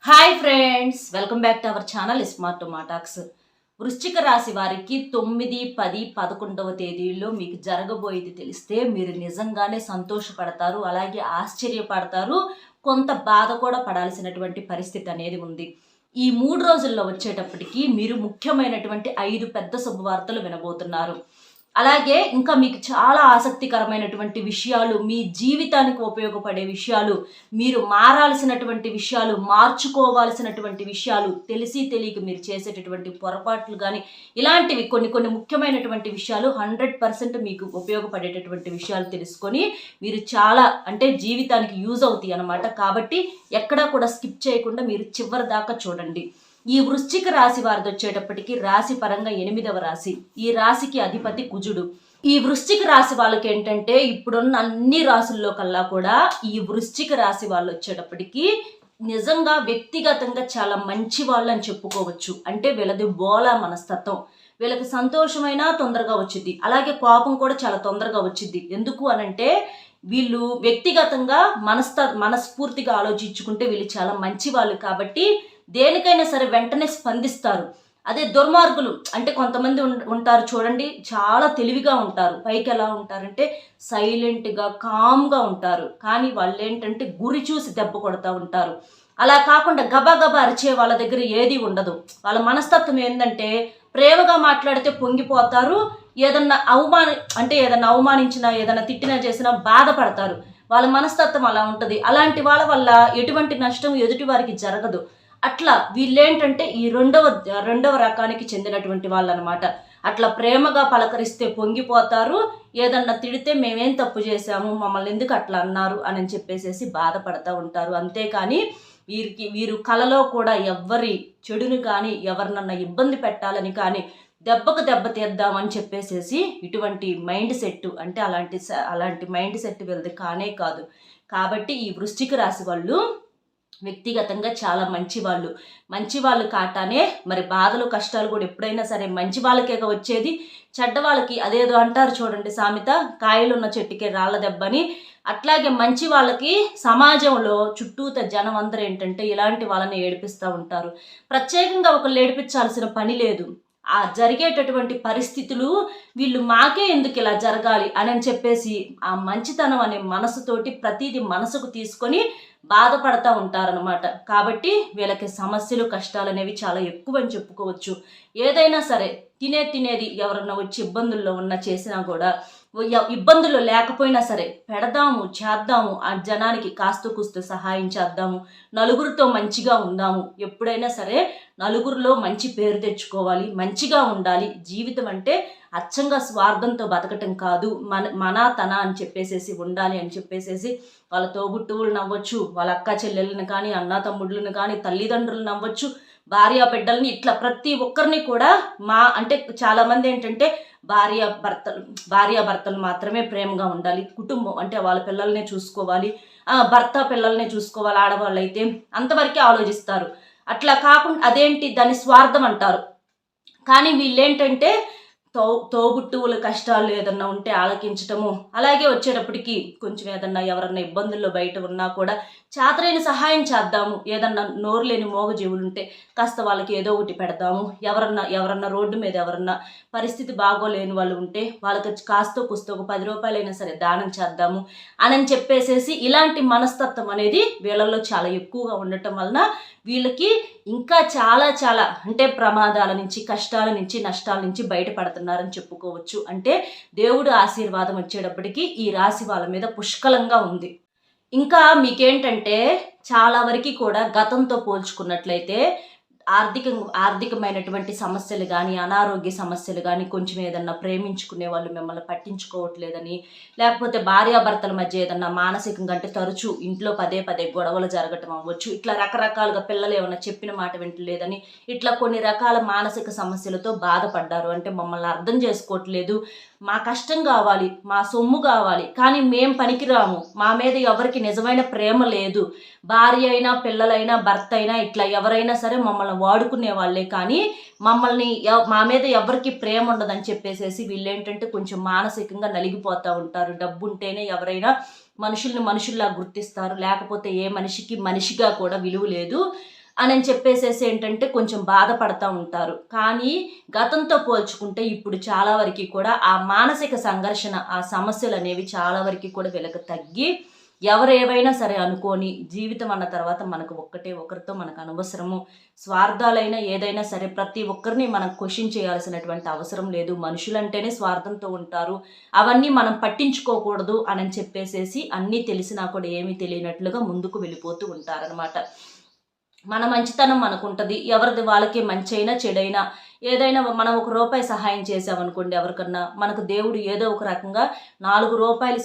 Hi friends, welcome back to our channel smart మాటాక్స్. వృశ్చిక రాశి వారికి 9, 10, 11వ తేదీల్లో మీకు జరగబోయేది తెలిస్తే మీరు నిజంగానే సంతోషపడతారు, అలాగే ఆశ్చర్యపడతారు, కొంత బాధ కూడా పడాల్సినటువంటి పరిస్థితి అనేది ఉంది. ఈ 3 రోజుల్లో వచ్చేటప్పటికి మీరు ముఖ్యమైనటువంటి 5 పెద్ద శుభవార్తలు వినబోతున్నారు. అలాగే ఇంకా మీకు చాలా ఆసక్తికరమైనటువంటి విషయాలు, మీ జీవితానికి ఉపయోగపడే విషయాలు, మీరు మారాల్సినటువంటి విషయాలు, మార్చుకోవాల్సినటువంటి విషయాలు, తెలిసి తెలియక మీరు చేసేటటువంటి పొరపాట్లు కానీ ఇలాంటివి కొన్ని ముఖ్యమైనటువంటి విషయాలు 100% మీకు ఉపయోగపడేటటువంటి విషయాలు తెలుసుకొని మీరు చాలా జీవితానికి యూజ్ అవుతాయి అన్నమాట. కాబట్టి ఎక్కడా కూడా స్కిప్ చేయకుండా మీరు చివరి దాకా చూడండి. ఈ వృశ్చిక రాశి వారిది వచ్చేటప్పటికి రాశి పరంగా 8వ రాశి. ఈ రాశికి అధిపతి కుజుడు. ఈ వృశ్చిక రాశి వాళ్ళకి ఏంటంటే ఇప్పుడున్న అన్ని రాశుల్లో కల్లా కూడా ఈ వృశ్చిక రాశి వాళ్ళు వచ్చేటప్పటికి నిజంగా వ్యక్తిగతంగా చాలా మంచి వాళ్ళు అని చెప్పుకోవచ్చు. అంటే వీళ్ళది బోలా మనస్తత్వం. వీళ్ళకి సంతోషమైనా తొందరగా వచ్చింది, అలాగే కోపం కూడా చాలా తొందరగా వచ్చింది. ఎందుకు అనంటే వీళ్ళు వ్యక్తిగతంగా మనస్ఫూర్తిగా ఆలోచించుకుంటే వీళ్ళు చాలా మంచి వాళ్ళు కాబట్టి దేనికైనా సరే వెంటనే స్పందిస్తారు. అదే దుర్మార్గులు అంటే కొంతమంది ఉంటారు చూడండి, చాలా తెలివిగా ఉంటారు, పైకి ఎలా ఉంటారంటే సైలెంట్గా కామ్గా ఉంటారు, కానీ వాళ్ళు ఏంటంటే గురి చూసి దెబ్బ కొడతా ఉంటారు. అలా కాకుండా గబా అరిచే వాళ్ళ దగ్గర ఏది ఉండదు. వాళ్ళ మనస్తత్వం ఏంటంటే ప్రేమగా మాట్లాడితే పొంగిపోతారు, ఏదన్నా అవమానించినా ఏదన్నా తిట్టినా చేసినా బాధపడతారు. వాళ్ళ మనస్తత్వం అలా ఉంటుంది. అలాంటి వాళ్ళ వల్ల ఎటువంటి నష్టం ఎదుటి వారికి జరగదు. అట్లా వీళ్ళేంటంటే ఈ రెండవ రకానికి చెందినటువంటి వాళ్ళు అనమాట. అట్లా ప్రేమగా పలకరిస్తే పొంగిపోతారు, ఏదన్నా తిడితే మేమేం తప్పు చేశాము, మమ్మల్ని ఎందుకు అట్లా అన్నారు అని చెప్పేసి బాధపడతా ఉంటారు. అంతేకాని వీరు కలలో కూడా ఎవ్వరి చెడుని కానీ ఎవరినన్నా ఇబ్బంది పెట్టాలని కానీ దెబ్బకు దెబ్బ తీద్దామని చెప్పేసి ఇటువంటి మైండ్ సెట్ అంటే అలాంటి మైండ్ సెట్ వీళ్ళది కానే కాదు. కాబట్టి ఈ వృశ్చిక రాశి వాళ్ళు వ్యక్తిగతంగా చాలా మంచి వాళ్ళు కాటానే మరి బాధలు కష్టాలు కూడా ఎప్పుడైనా సరే మంచి వాళ్ళకే వచ్చేది. చెడ్డ వాళ్ళకి అదేదో అంటారు చూడండి సామెత, కాయలున్న చెట్టుకే రాళ్ళ దెబ్బని. అట్లాగే మంచి వాళ్ళకి సమాజంలో చుట్టూత జనం అందరూ ఏంటంటే ఇలాంటి వాళ్ళని ఏడిపిస్తూ ఉంటారు. ప్రత్యేకంగా ఒకళ్ళు ఏడిపించాల్సిన పని లేదు. ఆ జరిగేటటువంటి పరిస్థితులు వీళ్ళు మాకే ఎందుకు ఇలా జరగాలి అని చెప్పేసి ఆ మంచితనం అనే మనసుతోటి ప్రతిదీ మనసుకు తీసుకొని బాధపడతా ఉంటారనమాట. కాబట్టి వీళ్ళకి సమస్యలు కష్టాలు అనేవి చాలా ఎక్కువ అని చెప్పుకోవచ్చు. ఏదైనా సరే తినేది ఎవరన్నా వచ్చి ఇబ్బందుల్లో ఉన్నా చేసినా కూడా ఇబ్బందులు లేకపోయినా సరే పెడదాము, చేద్దాము, ఆ జనానికి కాస్త కూస్తూ సహాయం చేద్దాము, నలుగురితో మంచిగా ఉందాము. ఎప్పుడైనా సరే నలుగురిలో మంచి పేరు తెచ్చుకోవాలి, మంచిగా ఉండాలి. జీవితం అంటే అచ్చంగా స్వార్థంతో బతకటం కాదు, తన అని చెప్పేసి ఉండాలి అని చెప్పేసి వాళ్ళ తోబుట్టువులు నవ్వచ్చు, వాళ్ళ అక్క చెల్లెళ్ళని కానీ అన్న తమ్ముళ్ళని కానీ తల్లిదండ్రులు నవ్వచ్చు, భార్య బిడ్డల్ని, ఇట్లా ప్రతి ఒక్కరిని కూడా చాలా మంది ఏంటంటే భార్యాభర్తలు మాత్రమే ప్రేమగా ఉండాలి, కుటుంబం అంటే వాళ్ళ పిల్లల్నే చూసుకోవాలి, భర్త పిల్లల్నే చూసుకోవాలి, ఆడవాళ్ళు అయితే అంతవరకే ఆలోచిస్తారు. అట్లా కాకుండా అదేంటి దాన్ని స్వార్థం అంటారు. కానీ వీళ్ళేంటంటే తోబుట్టువుల కష్టాలు ఏదన్నా ఉంటే ఆలకించటము, అలాగే వచ్చేటప్పటికి కొంచెం ఏదన్నా ఎవరన్నా ఇబ్బందుల్లో బయట ఉన్నా కూడా చాతరైన సహాయం చేద్దాము. ఏదన్నా నోరు లేని మోగజీవులు ఉంటే కాస్త వాళ్ళకి ఏదో ఒకటి పెడదాము. ఎవరన్నా రోడ్డు మీద ఎవరన్నా పరిస్థితి బాగోలేని వాళ్ళు ఉంటే వాళ్ళకి కాస్తో కుస్తో ఒక 10 రూపాయలైనా సరే దానం చేద్దాము అని చెప్పేసి ఇలాంటి మనస్తత్వం అనేది వీళ్ళల్లో చాలా ఎక్కువగా ఉండటం వలన వీళ్ళకి ఇంకా చాలా ప్రమాదాల నుంచి, కష్టాల నుంచి, నష్టాల నుంచి బయటపడుతున్నారని చెప్పుకోవచ్చు. అంటే దేవుడు ఆశీర్వాదం వచ్చేటప్పటికి ఈ రాశి వాళ్ళ మీద పుష్కలంగా ఉంది. ఇంకా మీకేంటంటే చాలా వరకు కూడా గతంతో పోల్చుకున్నట్లయితే ఆర్థికమైనటువంటి సమస్యలు కానీ, అనారోగ్య సమస్యలు కానీ, కొంచెం ఏదన్నా ప్రేమించుకునే వాళ్ళు మిమ్మల్ని పట్టించుకోవట్లేదని, లేకపోతే భార్యాభర్తల మధ్య ఏదన్నా మానసికంగా అంటే తరచూ ఇంట్లో పదే గొడవలు జరగటం అవ్వచ్చు. ఇట్లా రకరకాలుగా పిల్లలు ఏమన్నా చెప్పిన మాట వింటలేదని ఇట్లా కొన్ని రకాల మానసిక సమస్యలతో బాధపడ్డారు. అంటే మమ్మల్ని అర్థం చేసుకోవట్లేదు, మా కష్టం కావాలి, మా సొమ్ము కావాలి, కానీ మేం పనికిరాము, మా మీద ఎవరికి నిజమైన ప్రేమ లేదు, భార్య అయినా పిల్లలైనా భర్త అయినా ఇట్లా ఎవరైనా సరే మమ్మల్ని వాడుకునే వాళ్ళే, కానీ మా మీద ఎవరికి ప్రేమ ఉండదని చెప్పేసి వీళ్ళేంటంటే కొంచెం మానసికంగా నలిగిపోతూ ఉంటారు. డబ్బు ఉంటేనే ఎవరైనా మనుషుల్లా గుర్తిస్తారు, లేకపోతే ఏ మనిషికి మనిషిగా కూడా విలువ లేదు. అని చెప్పేసేసి ఏంటంటే కొంచెం బాధపడతా ఉంటారు. కానీ గతంతో పోల్చుకుంటే ఇప్పుడు చాలా వరకు కూడా ఆ మానసిక సంఘర్షణ, ఆ సమస్యలు అనేవి చాలా వరకు కూడా వీళ్ళకి తగ్గి ఎవరు ఏవైనా సరే అనుకోని, జీవితం అన్న తర్వాత మనకు ఒక్కటే, ఒకరితో మనకు అనవసరము, స్వార్థాలైనా ఏదైనా సరే ప్రతి ఒక్కరిని మనం క్వశ్చన్ చేయాల్సినటువంటి అవసరం లేదు, మనుషులంటేనే స్వార్థంతో ఉంటారు, అవన్నీ మనం పట్టించుకోకూడదు అని చెప్పేసేసి అన్నీ తెలిసినా కూడా ఏమీ తెలియనట్లుగా ముందుకు వెళ్ళిపోతూ ఉంటారనమాట. మన మంచితనం మనకుంటుంది, ఎవరిది వాళ్ళకి మంచి అయినా చెడైనా ఏదైనా మనం ₹1 సహాయం చేసామనుకోండి ఎవరికన్నా, మనకు దేవుడు ఏదో ఒక రకంగా ₹4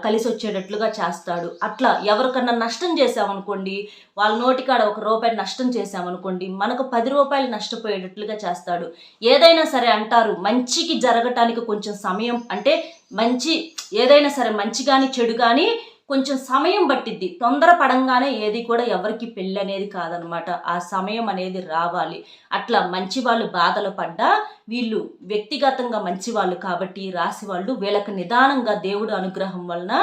కలిసి వచ్చేటట్లుగా చేస్తాడు. అట్లా ఎవరికన్నా నష్టం చేసామనుకోండి, వాళ్ళ నోటికాడ ₹1 నష్టం చేసామనుకోండి, మనకు ₹10 నష్టపోయేటట్లుగా చేస్తాడు. ఏదైనా సరే అంటారు, మంచికి జరగటానికి కొంచెం సమయం, అంటే మంచి ఏదైనా సరే మంచి కానీ చెడు కానీ కొంచెం సమయం పట్టిద్ది. తొందర పడంగానే ఏది కూడా ఎవరికి పెళ్ళి అనేది కాదనమాట. ఆ సమయం అనేది రావాలి. అట్లా మంచి వాళ్ళు బాధలు పడ్డా వీళ్ళు వ్యక్తిగతంగా మంచి వాళ్ళు కాబట్టి రాశి వాళ్ళు వీళ్ళకి నిదానంగా దేవుడు అనుగ్రహం వలన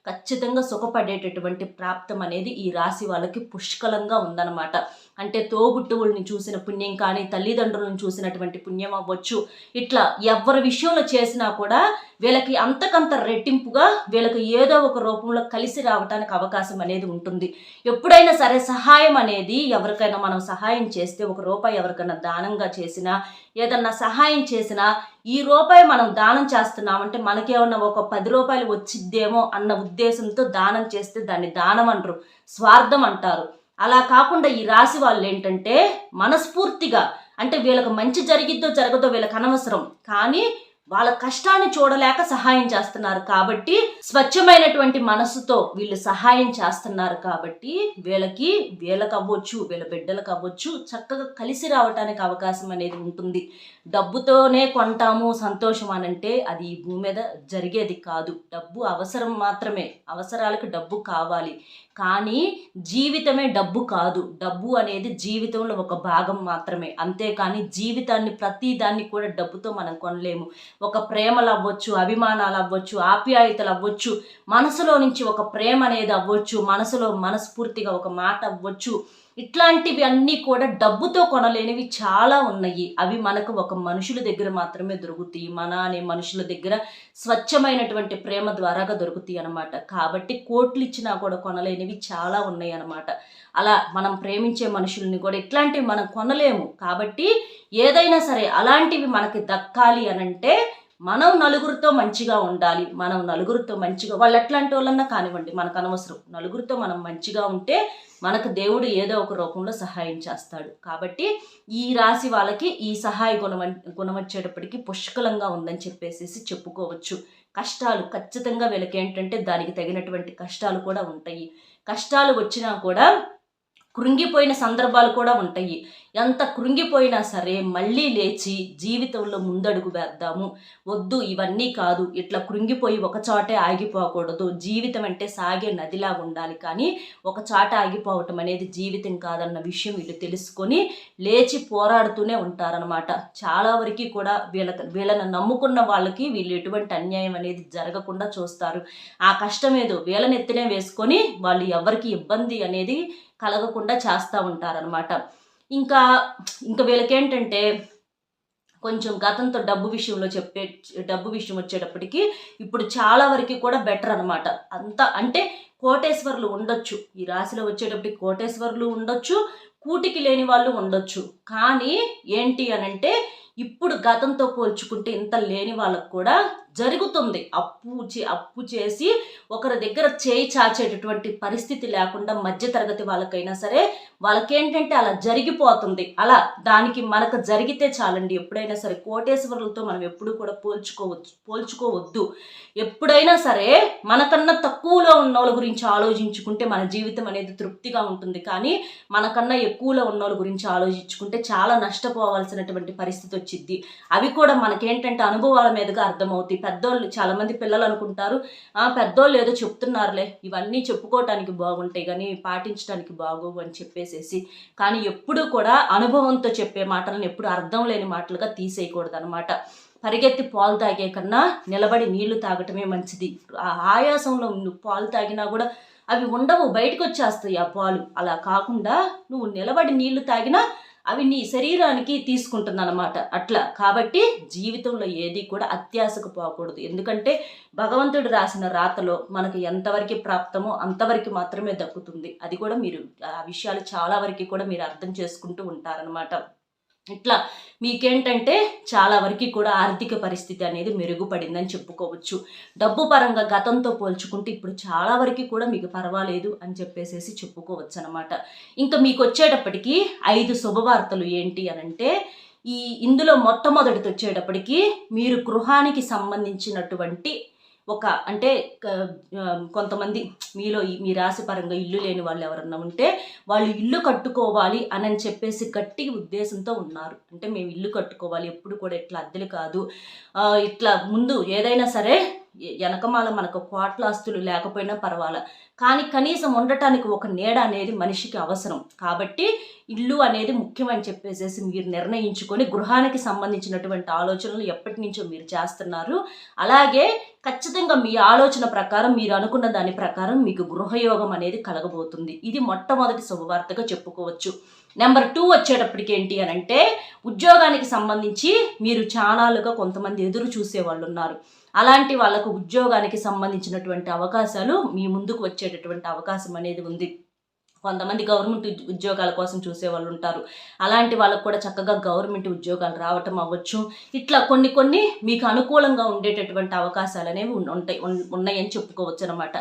ఖచ్చితంగా సుఖపడేటటువంటి ప్రాప్తం అనేది ఈ రాశి వాళ్ళకి పుష్కలంగా ఉందన్నమాట. అంటే తోబుట్టువుల్ని చూసిన పుణ్యం కానీ, తల్లిదండ్రులను చూసినటువంటి పుణ్యం అవ్వచ్చు, ఇట్లా ఎవరి విషయంలో చేసినా కూడా వీళ్ళకి అంతకంత రెట్టింపుగా వీళ్ళకి ఏదో ఒక రూపంలో కలిసి రావడానికి అవకాశం అనేది ఉంటుంది. ఎప్పుడైనా సరే సహాయం అనేది ఎవరికైనా మనం సహాయం చేస్తే, ₹1 ఎవరికైనా దానంగా చేసినా, ఏదన్నా సహాయం చేసినా, ఈ రూపాయి మనం దానం చేస్తున్నామంటే మనకేమన్నా ఒక ₹10 వచ్చిద్దేమో అన్న ఉద్దేశంతో దానం చేస్తే దాన్ని దానం అంటారు, స్వార్థం అంటారు. అలా కాకుండా ఈ రాశి వాళ్ళు ఏంటంటే మనస్ఫూర్తిగా, అంటే వీళ్ళకి మంచి జరిగిద్దో జరగదో వీళ్ళకి అనవసరం, కానీ వాళ్ళ కష్టాన్ని చూడలేక సహాయం చేస్తున్నారు కాబట్టి, స్వచ్ఛమైనటువంటి మనసుతో వీళ్ళు సహాయం చేస్తున్నారు కాబట్టి వీళ్ళకి అవ్వచ్చు, వీళ్ళ బిడ్డలకు అవ్వచ్చు, చక్కగా కలిసి రావటానికి అవకాశం అనేది ఉంటుంది. డబ్బుతోనే కొంటాము సంతోషం అనంటే అది ఈ భూమి మీద జరిగేది కాదు. డబ్బు అవసరం మాత్రమే, అవసరాలకు డబ్బు కావాలి, కానీ జీవితమే డబ్బు కాదు. డబ్బు అనేది జీవితంలో ఒక భాగం మాత్రమే, అంతేకాని జీవితాన్ని ప్రతి దాన్ని కూడా డబ్బుతో మనం కొనలేము. ఒక ప్రేమలు అవ్వచ్చు, అభిమానాలు అవ్వచ్చు, ఆప్యాయతలు అవ్వచ్చు, మనసులో నుంచి ఒక ప్రేమ అనేది అవ్వచ్చు, మనసులో మనస్ఫూర్తిగా ఒక మాట అవ్వచ్చు, ఇట్లాంటివి అన్నీ కూడా డబ్బుతో కొనలేనివి చాలా ఉన్నాయి. అవి మనకు ఒక మనుషుల దగ్గర మాత్రమే దొరుకుతాయి, మన అనే మనుషుల దగ్గర స్వచ్ఛమైనటువంటి ప్రేమ ద్వారాగా దొరుకుతాయి అన్నమాట. కాబట్టి కోట్లు ఇచ్చినా కూడా కొనలేనివి చాలా ఉన్నాయి అన్నమాట. అలా మనం ప్రేమించే మనుషుల్ని కూడా ఇట్లాంటివి మనం కొనలేము. కాబట్టి ఏదైనా సరే అలాంటివి మనకి దక్కాలి అనంటే మనం నలుగురితో మంచిగా ఉండాలి. మనం నలుగురితో మంచిగా, వాళ్ళు ఎట్లాంటి వాళ్ళన్నా కానివ్వండి, మనకు అనవసరం. నలుగురితో మనం మంచిగా ఉంటే మనకు దేవుడు ఏదో ఒక రూపంలో సహాయం చేస్తాడు. కాబట్టి ఈ రాశి వాళ్ళకి ఈ సహాయ గుణం వచ్చేటప్పటికి పుష్కలంగా ఉందని చెప్పేసి చెప్పుకోవచ్చు. కష్టాలు ఖచ్చితంగా వీళ్ళకి ఏంటంటే దానికి తగినటువంటి కష్టాలు కూడా ఉంటాయి. కష్టాలు వచ్చినా కూడా కృంగిపోయిన సందర్భాలు కూడా ఉంటాయి. ఎంత కృంగిపోయినా సరే మళ్ళీ లేచి జీవితంలో ముందడుగు వేద్దాము, వద్దు ఇవన్నీ కాదు, ఇట్లా కృంగిపోయి ఒక చోటే ఆగిపోకూడదు, జీవితం అంటే సాగే నదిలా ఉండాలి, కానీ ఒక చోట ఆగిపోవటం అనేది జీవితం కాదన్న విషయం వీళ్ళు తెలుసుకొని లేచి పోరాడుతూనే ఉంటారనమాట. చాలా వరకు కూడా వీళ్ళని నమ్ముకున్న వాళ్ళకి వీళ్ళు ఎటువంటి అన్యాయం అనేది జరగకుండా చూస్తారు. ఆ కష్టం ఏదో వీళ్ళని ఎత్తినే వేసుకొని వాళ్ళు ఎవరికి ఇబ్బంది అనేది కలగకుండా చేస్తూ ఉంటారనమాట. ఇంకా వీళ్ళకేంటంటే కొంచెం గతంతో డబ్బు విషయం వచ్చేటప్పటికి ఇప్పుడు చాలా వరకు కూడా బెటర్ అనమాట. అంతా అంటే కోటేశ్వర్లు ఉండొచ్చు, ఈ రాశిలో వచ్చేటప్పటికి కోటేశ్వర్లు ఉండొచ్చు, కూటికి లేని వాళ్ళు ఉండొచ్చు. కానీ ఏంటి అనంటే ఇప్పుడు గతంతో పోల్చుకుంటే ఇంత లేని వాళ్ళకు కూడా జరుగుతుంది. అప్పు చేసి ఒకరి దగ్గర చేయి చాచేటటువంటి పరిస్థితి లేకుండా మధ్యతరగతి వాళ్ళకైనా సరే వాళ్ళకేంటంటే అలా జరిగిపోతుంది. అలా దానికి మనకు జరిగితే చాలండి. ఎప్పుడైనా సరే కోటేశ్వరులతో మనం ఎప్పుడు కూడా పోల్చుకోవద్దు. ఎప్పుడైనా సరే మనకన్నా తక్కువలో ఉన్న వాళ్ళ గురించి ఆలోచించుకుంటే మన జీవితం అనేది తృప్తిగా ఉంటుంది. కానీ మనకన్నా ఎక్కువలో ఉన్న వాళ్ళ గురించి ఆలోచించుకుంటే చాలా నష్టపోవాల్సినటువంటి పరిస్థితి వచ్చింది. అవి కూడా మనకేంటంటే అనుభవాల మీదుగా అర్థమవుతాయి. పెద్దోళ్ళు, చాలా మంది పిల్లలు అనుకుంటారు పెద్దోళ్ళు ఏదో చెప్తున్నారులే, ఇవన్నీ చెప్పుకోవటానికి బాగుంటాయి కానీ పాటించడానికి బాగోవు అని చెప్పేసేసి. కానీ ఎప్పుడు కూడా అనుభవంతో చెప్పే మాటలను ఎప్పుడు అర్థం లేని మాటలుగా తీసేయకూడదు అనమాట. పరిగెత్తి పాలు తాగే కన్నా నిలబడి నీళ్లు తాగటమే మంచిది. ఆయాసంలో పాలు తాగినా కూడా అవి ఉండవు, బయటకు వచ్చేస్తాయి ఆ పాలు. అలా కాకుండా నువ్వు నిలబడి నీళ్లు తాగినా అవి నీ శరీరానికి తీసుకుంటుందన్నమాట. అట్లా కాబట్టి జీవితంలో ఏది కూడా అత్యాశకు పోకూడదు. ఎందుకంటే భగవంతుడు రాసిన రాతలో మనకు ఎంతవరకు ప్రాప్తమో అంతవరకు మాత్రమే దక్కుతుంది. అది కూడా మీరు ఆ విషయాలు చాలా వరకు కూడా మీరు అర్థం చేసుకుంటూ ఉంటారనమాట. ఇట్లా మీకేంటంటే చాలా వరకు కూడా ఆర్థిక పరిస్థితి అనేది మెరుగుపడిందని చెప్పుకోవచ్చు. డబ్బు పరంగా గతంతో పోల్చుకుంటే ఇప్పుడు చాలా వరకు కూడా మీకు పర్వాలేదు అని చెప్పేసి చెప్పుకోవచ్చు అనమాట. ఇంకా మీకు వచ్చేటప్పటికి 5 శుభవార్తలు ఏంటి అనంటే, ఇందులో మొట్టమొదటిది వచ్చేటప్పటికి మీరు గృహానికి సంబంధించినటువంటి అంటే కొంతమంది మీలో మీ రాశి పరంగా ఇల్లు లేని వాళ్ళు ఎవరన్నా ఉంటే వాళ్ళు ఇల్లు కట్టుకోవాలి అని చెప్పేసి గట్టి ఉద్దేశంతో ఉన్నారు. అంటే మేము ఇల్లు కట్టుకోవాలి, ఎప్పుడు కూడా ఇట్లా అద్దెలు కాదు, ఇట్లా ముందు ఏదైనా సరే వెనకమాల మనకు కోట్ల ఆస్తులు లేకపోయినా పర్వాలా, కానీ కనీసం ఉండటానికి ఒక నీడ అనేది మనిషికి అవసరం. కాబట్టి ఇల్లు అనేది ముఖ్యమని చెప్పేసి మీరు నిర్ణయించుకొని గృహానికి సంబంధించినటువంటి ఆలోచనలు ఎప్పటి నుంచో మీరు చేస్తున్నారు. అలాగే ఖచ్చితంగా మీ ఆలోచన ప్రకారం మీరు అనుకున్న దాని ప్రకారం మీకు గృహయోగం అనేది కలగబోతుంది. ఇది మొట్టమొదటి శుభవార్తగా చెప్పుకోవచ్చు. నెంబర్ 2 వచ్చేటప్పటికి ఏంటి అనంటే, ఉద్యోగానికి సంబంధించి మీరు చాలాలుగా కొంతమంది ఎదురు చూసే వాళ్ళు ఉన్నారు. అలాంటి వాళ్ళకు ఉద్యోగానికి సంబంధించినటువంటి అవకాశాలు మీ ముందుకు వచ్చేటటువంటి అవకాశం అనేది ఉంది. కొంతమంది గవర్నమెంట్ ఉద్యోగాల కోసం చూసే వాళ్ళు ఉంటారు. అలాంటి వాళ్ళకు కూడా చక్కగా గవర్నమెంట్ ఉద్యోగాలు రావటం అవ్వచ్చు. ఇట్లా కొన్ని మీకు అనుకూలంగా ఉండేటటువంటి అవకాశాలు అనేవి ఉన్నాయని చెప్పుకోవచ్చు అనమాట.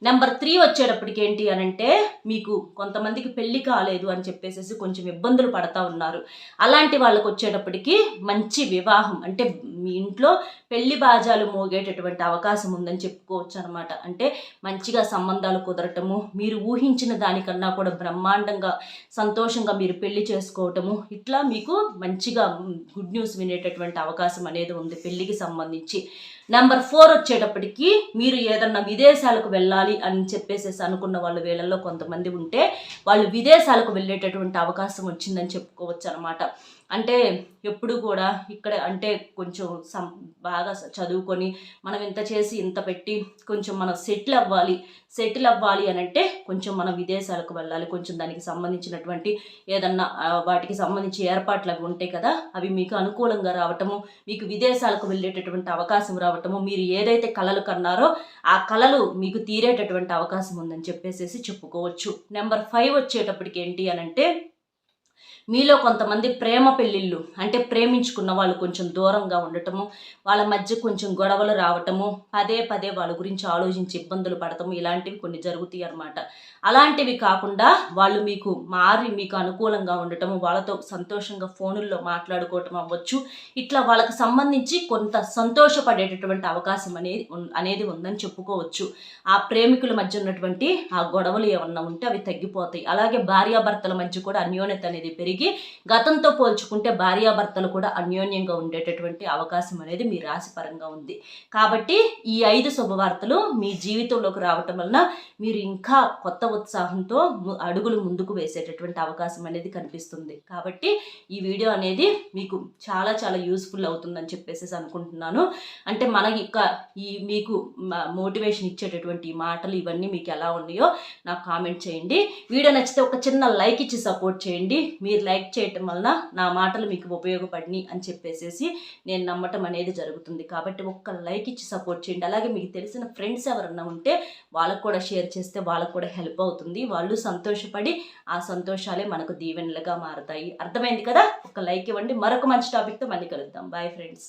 నెంబర్ 3 వచ్చేటప్పటికి ఏంటి అనంటే, మీకు కొంతమందికి పెళ్లి కాలేదు అని చెప్పేసి కొంచెం ఇబ్బందులు పడతా ఉన్నారు. అలాంటి వాళ్ళకు వచ్చేటప్పటికి మంచి వివాహం, అంటే మీ ఇంట్లో పెళ్లి బాజాలు మోగేటటువంటి అవకాశం ఉందని చెప్పుకోవచ్చు అనమాట. అంటే మంచిగా సంబంధాలు కుదరటము, మీరు ఊహించిన దానికన్నా కూడా బ్రహ్మాండంగా సంతోషంగా మీరు పెళ్లి చేసుకోవటము, ఇట్లా మీకు మంచిగా గుడ్ న్యూస్ వినేటటువంటి అవకాశం అనేది ఉంది పెళ్లికి సంబంధించి. నెంబర్ 4 వచ్చేటప్పటికి మీరు ఏదన్నా విదేశాలకు వెళ్ళాలి అని చెప్పేసి అనుకున్న వాళ్ళ వేళల్లో కొంతమంది ఉంటే వాళ్ళు విదేశాలకు వెళ్ళేటటువంటి అవకాశం వచ్చిందని చెప్పుకోవచ్చు అనమాట. అంటే ఎప్పుడు కూడా ఇక్కడ అంటే కొంచెం బాగా చదువుకొని మనం ఇంత చేసి ఇంత పెట్టి కొంచెం మనం సెటిల్ అవ్వాలి అని అంటే కొంచెం మనం విదేశాలకు వెళ్ళాలి. కొంచెం దానికి సంబంధించినటువంటి ఏదన్నా వాటికి సంబంధించి ఏర్పాట్లు అవి ఉంటాయి కదా, అవి మీకు అనుకూలంగా రావటము, మీకు విదేశాలకు వెళ్ళేటటువంటి అవకాశం రావటము, మీరు ఏదైతే కలలు కన్నారో ఆ కలలు మీకు తీరేటటువంటి అవకాశం ఉందని చెప్పేసి చెప్పుకోవచ్చు. నెంబర్ 5 వచ్చేటప్పటికి ఏంటి అనంటే, మీలో కొంతమంది ప్రేమ పెళ్ళిళ్ళు, అంటే ప్రేమించుకున్న వాళ్ళు కొంచెం దూరంగా ఉండటము, వాళ్ళ మధ్య కొంచెం గొడవలు రావటము, పదే వాళ్ళ గురించి ఆలోచించి ఇబ్బందులు పడటము, ఇలాంటివి కొన్ని జరుగుతాయి అన్నమాట. అలాంటివి కాకుండా వాళ్ళు మీకు అనుకూలంగా ఉండటము, వాళ్ళతో సంతోషంగా ఫోనుల్లో మాట్లాడుకోవటం అవ్వచ్చు. ఇట్లా వాళ్ళకి సంబంధించి కొంత సంతోషపడేటటువంటి అవకాశం అనేది ఉందని చెప్పుకోవచ్చు. ఆ ప్రేమికుల మధ్య ఉన్నటువంటి ఆ గొడవలు ఏమన్నా ఉంటే అవి తగ్గిపోతాయి. అలాగే భార్యాభర్తల మధ్య కూడా అన్యోన్యత అనేది పెరిగి గతంతో పోల్చుకుంటే భార్యాభర్తలు కూడా అన్యోన్యంగా ఉండేటటువంటి అవకాశం అనేది మీ రాశి పరంగా ఉంది. కాబట్టి ఈ 5 శుభవార్తలు మీ జీవితంలోకి రావటం వలన మీరు ఇంకా కొత్త ఉత్సాహంతో అడుగులు ముందుకు వేసేటటువంటి అవకాశం అనేది కనిపిస్తుంది. కాబట్టి ఈ వీడియో అనేది మీకు చాలా చాలా యూస్ఫుల్ అవుతుందని చెప్పేసి అనుకుంటున్నాను. అంటే మీకు మోటివేషన్ ఇచ్చేటటువంటి మాటలు ఇవన్నీ మీకు ఎలా ఉన్నాయో నాకు కామెంట్ చేయండి. వీడియో నచ్చితే ఒక చిన్న లైక్ ఇచ్చి సపోర్ట్ చేయండి. మీరు లైక్ చేయటం వలన నా మాటలు మీకు ఉపయోగపడినాయి అని చెప్పేసి నేను నమ్మటం అనేది జరుగుతుంది. కాబట్టి ఒక్క లైక్ ఇచ్చి సపోర్ట్ చేయండి. అలాగే మీకు తెలిసిన ఫ్రెండ్స్ ఎవరన్నా ఉంటే వాళ్ళకు కూడా షేర్ చేస్తే వాళ్ళకు కూడా హెల్ప్ అవుతుంది. వాళ్ళు సంతోషపడి ఆ సంతోషాలే మనకు దీవెనలుగా మారుతాయి. అర్థమైంది కదా? ఒక లైక్ ఇవ్వండి. మరొక మంచి టాపిక్తో మళ్ళీ కలుద్దాం. Bye friends.